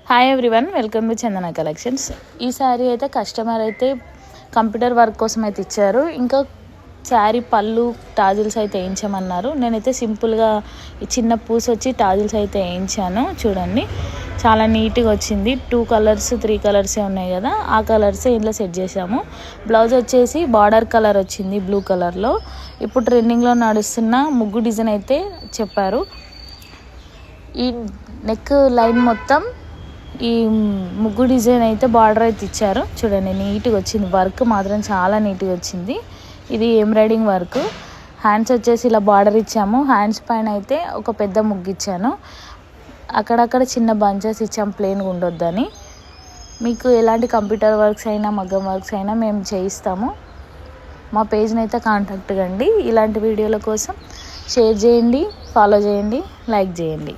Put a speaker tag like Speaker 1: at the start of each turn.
Speaker 1: Hi everyone, welcome to Chandana collections. ఈ శారీ అయితే customer అయితే కంప్యూటర్ వర్క్ కోసం అయితే ఇచ్చారు. ఇంకా శారీ పళ్ళు టాజిల్స్ అయితే వేయించమన్నారు. నేనైతే సింపుల్గా చిన్న పూస్ వచ్చి టాజిల్స్ అయితే వేయించాను. చూడండి, చాలా నీట్గా వచ్చింది. 2 కలర్స్ 3 కలర్సే ఉన్నాయి కదా, ఆ కలర్సే ఇంట్లో సెట్ చేసాము. బ్లౌజ్ వచ్చేసి బార్డర్ కలర్ వచ్చింది, బ్లూ కలర్లో. ఇప్పుడు ట్రెండింగ్లో నడుస్తున్న ముగ్గు డిజైన్ అయితే చెప్పారు. ఈ నెక్ లైన్ మొత్తం ఈ ముగ్గు డిజైన్ అయితే బార్డర్ అయితే ఇచ్చారు. చూడండి, నీట్గా వచ్చింది. వర్క్ మాత్రం చాలా నీట్గా వచ్చింది. ఇది ఎంబ్రాయిడింగ్ వర్క్. హ్యాండ్స్ వచ్చేసి ఇలా బార్డర్ ఇచ్చాము. హ్యాండ్స్ పైన అయితే ఒక పెద్ద ముగ్గు ఇచ్చాను. అక్కడక్కడ చిన్న బంచెస్ ఇచ్చాము, ప్లెయిన్గా ఉండొద్దని. మీకు ఎలాంటి కంప్యూటర్ వర్క్స్ అయినా మగ్గం వర్క్స్ అయినా మేము చేయిస్తాము. మా పేజ్ని అయితే కాంటాక్ట్ కండి. ఇలాంటి వీడియోల కోసం షేర్ చేయండి, ఫాలో చేయండి, లైక్ చేయండి.